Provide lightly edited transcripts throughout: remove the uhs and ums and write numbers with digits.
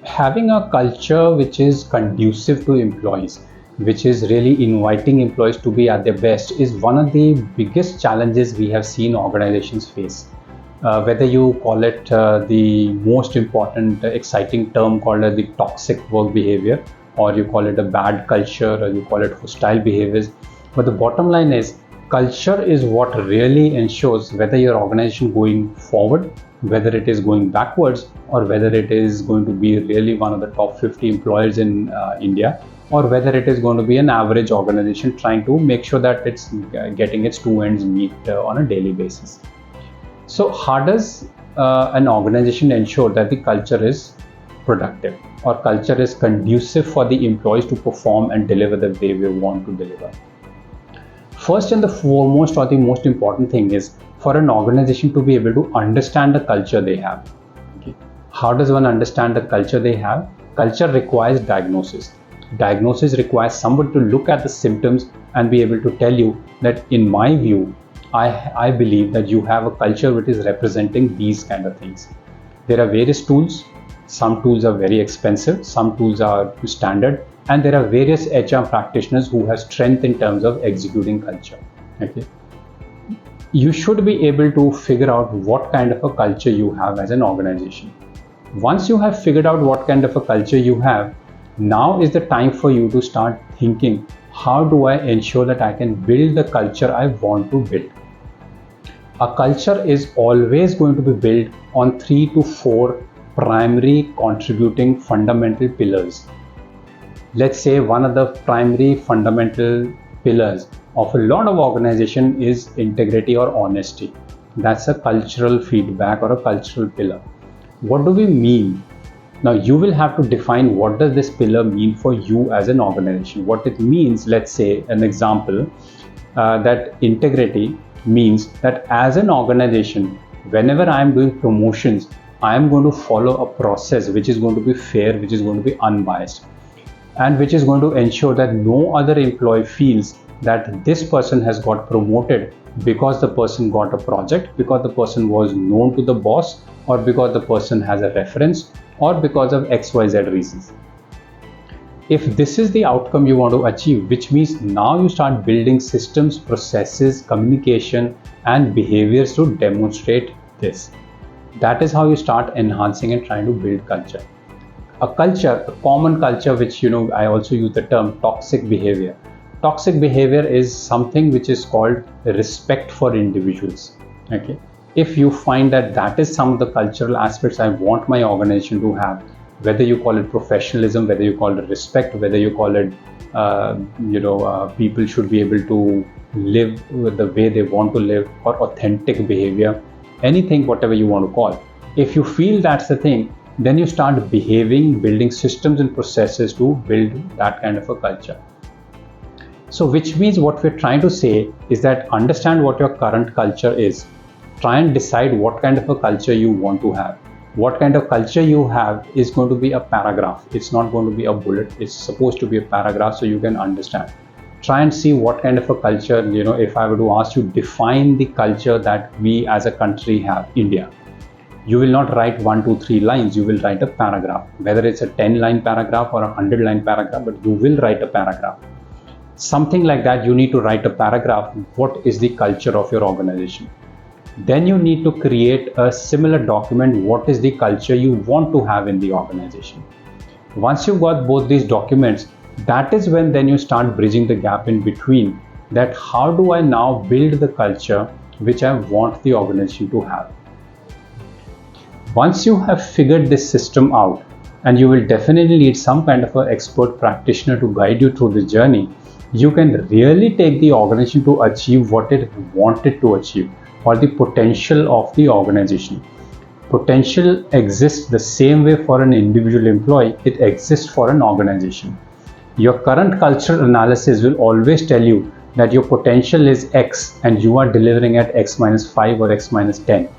Having a culture which is conducive to employees, which is really inviting employees to be at their best, is one of the biggest challenges we have seen organizations face. Whether you call it the most important, exciting term called the toxic work behavior, or you call it a bad culture, or you call it hostile behaviors. But the bottom line is, culture is what really ensures whether your organization going forward, whether it is going backwards, or whether it is going to be really one of the top 50 employers in India, or whether it is going to be an average organization trying to make sure that it's getting its two ends meet on a daily basis. So how does an organization ensure that the culture is productive, or culture is conducive for the employees to perform and deliver the way we want to deliver? First and the foremost, or the most important thing, is for an organization to be able to understand the culture they have. Okay. How does one understand the culture they have? Culture requires diagnosis. Diagnosis requires someone to look at the symptoms and be able to tell you that, in my view, I believe that you have a culture which is representing these kind of things. There are various tools. Some tools are very expensive, some tools are standard, and there are various HR practitioners who have strength in terms of executing culture. Okay. You should be able to figure out what kind of a culture you have as an organization. Once you have figured out what kind of a culture you have, now is the time for you to start thinking, how do I ensure that I can build the culture I want to build? A culture is always going to be built on 3 to 4 primary contributing fundamental pillars. Let's say one of the primary fundamental pillars of a lot of organization is integrity or honesty. That's a cultural feedback or a cultural pillar. What do we mean? Now you will have to define what does this pillar mean for you as an organization. What it means, let's say an example, that integrity means that as an organization, whenever I am doing promotions, I am going to follow a process which is going to be fair, which is going to be unbiased, and which is going to ensure that no other employee feels that this person has got promoted because the person got a project, because the person was known to the boss, or because the person has a reference, or because of XYZ reasons. If this is the outcome you want to achieve, which means now you start building systems, processes, communication, and behaviors to demonstrate this. That is how you start enhancing and trying to build culture. A culture, a common culture, which I also use the term toxic behavior. Toxic behavior is something which is called respect for individuals. Okay. If you find that that is some of the cultural aspects I want my organization to have, whether you call it professionalism, whether you call it respect, whether you call it people should be able to live the way they want to live, or authentic behavior, anything, whatever you want to call. If you feel that's the thing, then you start building systems and processes to build that kind of a culture. So which means what we're trying to say is that understand what your current culture is. Try and decide what kind of a culture you want to have. What kind of culture you have is going to be a paragraph. It's not going to be a bullet. It's supposed to be a paragraph so you can understand. Try and see what kind of a culture, if I were to ask you, define the culture that we as a country have, India. You will not write 1, 2, 3 lines. You will write a paragraph, whether it's a 10-line paragraph or a 100-line paragraph, but you will write a paragraph. Something like that, you need to write a paragraph. What is the culture of your organization? Then you need to create a similar document. What is the culture you want to have in the organization? Once you've got both these documents, that is when then you start bridging the gap in between, that how do I now build the culture which I want the organization to have. Once you have figured this system out, and you will definitely need some kind of an expert practitioner to guide you through the journey, you can really take the organization to achieve what it wanted to achieve, or the potential of the organization. Potential exists the same way for an individual employee, it exists for an organization. Your current cultural analysis will always tell you that your potential is X and you are delivering at X minus 5 or X minus 10.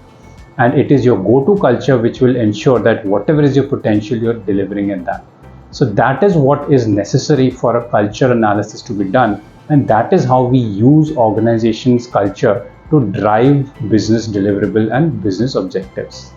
And it is your go-to culture which will ensure that whatever is your potential, you're delivering at that. So that is what is necessary for a culture analysis to be done. And that is how we use organizations' culture to drive business deliverable and business objectives.